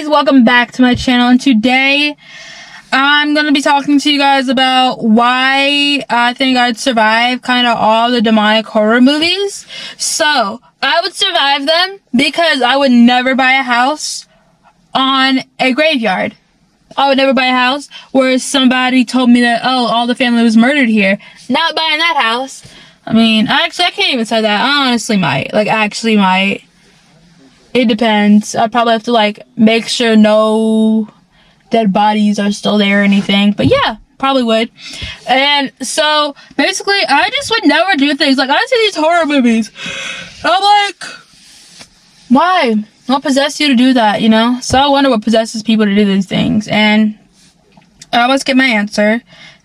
guys, welcome back to my channel, and today I'm going to be talking to you guys about why I think I'd survive kind of all the demonic horror movies. So, I would survive them because I would never buy a house on a graveyard. I would never buy a house where somebody told me that, oh, all the family was murdered here. Not buying that house. I mean, I can't even say that. I honestly might. Actually might. It depends. I'd probably have to, make sure no dead bodies are still there or anything. But yeah, probably would. And so, basically, I just would never do things. I see these horror movies. I'm like, why? What possessed you to do that, you know? So I wonder what possesses people to do these things. And I always get my answer.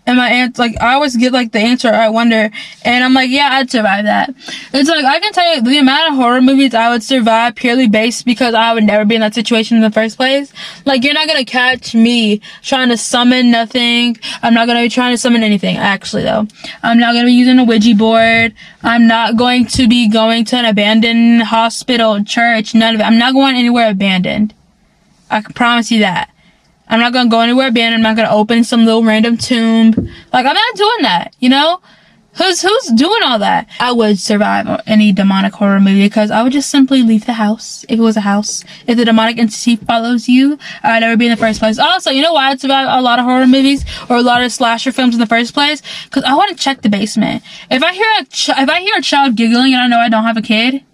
And my answer, I always get, the answer, I wonder. And I'm like, yeah, I'd survive that. It's I can tell you the amount of horror movies I would survive purely based because I would never be in that situation in the first place. You're not gonna catch me trying to summon nothing. I'm not gonna be trying to summon anything, actually, though. I'm not gonna be using a Ouija board. I'm not going to be going to an abandoned hospital, church, none of it. I'm not going anywhere abandoned. I can promise you that. I'm not gonna go anywhere abandoned. I'm not gonna open some little random tomb. I'm not doing that, you know? Who's doing all that? I would survive any demonic horror movie because I would just simply leave the house, if it was a house. If the demonic entity follows you, I'd never be in the first place. Also, you know why I'd survive a lot of horror movies or a lot of slasher films in the first place? Because I want to check the basement. If I hear a child giggling and I know I don't have a kid,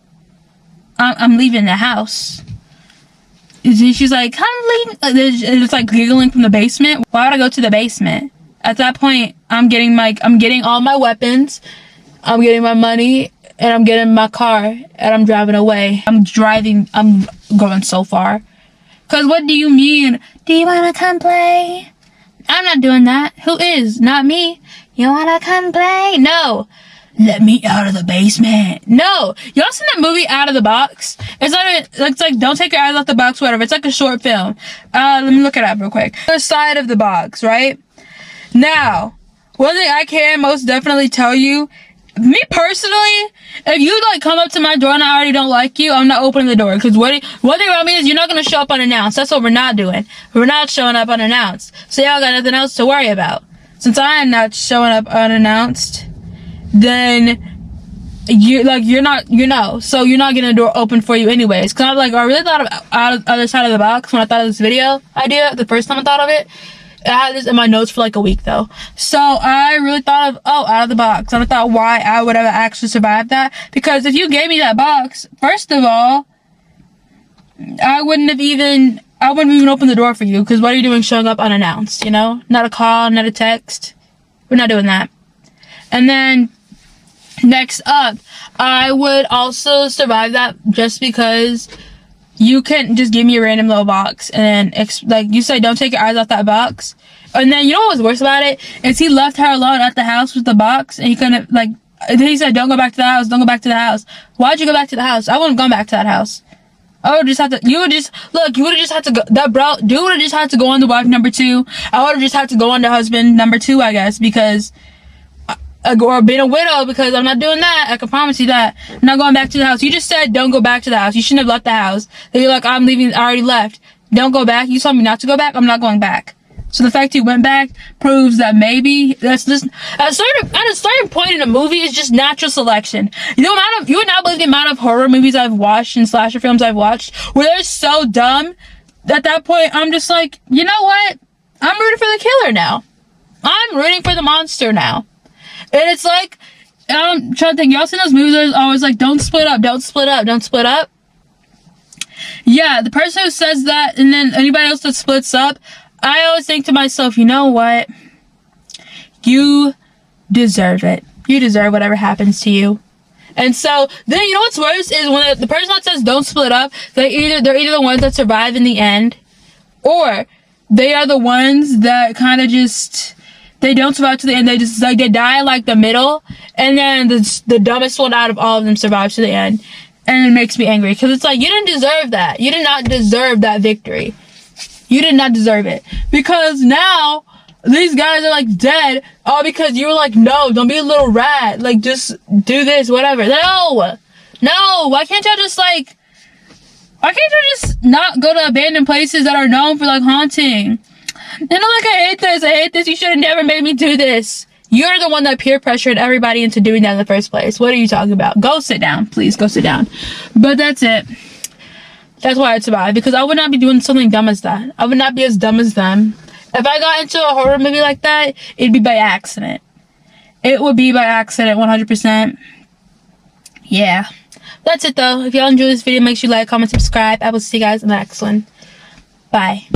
I'm leaving the house. She's like, come leave. It's giggling from the basement. Why would I go to the basement? At that point, I'm getting all my weapons, I'm getting my money, and I'm getting my car, and I'm driving away. I'm going so far. Cause what do you mean? Do you wanna come play? I'm not doing that. Who is? Not me. You wanna come play? No. Let me out of the basement. No. Y'all seen that movie Out of the Box? It's like Don't Take Your Eyes Off the Box, whatever. It's a short film. Let me look it up real quick. The side of the box, right? Now, one thing I can most definitely tell you, me personally, if you come up to my door and I already don't like you, I'm not opening the door. Because one thing about me is you're not going to show up unannounced. That's what we're not doing. We're not showing up unannounced. So y'all got nothing else to worry about. Since I am not showing up unannounced, then you're not, so you're not getting the door open for you anyways. Cause I really thought of other side of the box when I thought of this video idea, the first time I thought of it. I had this in my notes for a week though. So I really thought of, out of the box. And I thought why I would have actually survived that. Because if you gave me that box, first of all, I wouldn't even open the door for you. Cause what are you doing showing up unannounced, you know? Not a call, not a text. We're not doing that. And then, next up, I would also survive that just because you couldn't just give me a random little box and then, you say, don't take your eyes off that box. And then, you know what was worse about it? Is he left her alone at the house with the box and he couldn't, then he said, don't go back to the house, don't go back to the house. Why'd you go back to the house? I wouldn't go back to that house. I would just have to, you would have just had to go, dude would have just had to go on to wife number 2. I would have just had to go on to husband number 2, I guess, because or being a widow, because I'm not doing that. I can promise you that. I'm not going back to the house. You just said don't go back to the house. You shouldn't have left the house. Then you're like, I'm leaving. I already left. Don't go back. You told me not to go back. I'm not going back. So the fact you went back proves that maybe that's just at a certain point in a movie is just natural selection. You would not believe the amount of horror movies I've watched and slasher films I've watched where they're so dumb. At that point, I'm just like, you know what? I'm rooting for the killer now. I'm rooting for the monster now. And it's I'm trying to think, y'all seen those movies that are always don't split up, don't split up, don't split up? Yeah, the person who says that, and then anybody else that splits up, I always think to myself, you know what? You deserve it. You deserve whatever happens to you. And so, then you know what's worse is when the person that says don't split up, they're either the ones that survive in the end, or they are the ones that kind of just, they don't survive to the end. They just, they die the middle. And then the dumbest one out of all of them survives to the end. And it makes me angry. Because it's you didn't deserve that. You did not deserve that victory. You did not deserve it. Because now, these guys are dead. All because you were no, don't be a little rat. Just do this, whatever. No! No! Why can't y'all just Why can't you just not go to abandoned places that are known for like haunting? And I'm like, I hate this. I hate this. You should have never made me do this. You're the one that peer pressured everybody into doing that in the first place. What are you talking about? Go sit down. Please go sit down. But that's it. That's why I'd survive. Because I would not be doing something dumb as that. I would not be as dumb as them. If I got into a horror movie like that, it'd be by accident. It would be by accident, 100%. Yeah. That's it though. If y'all enjoyed this video, make sure you like, comment, subscribe. I will see you guys in the next one. Bye.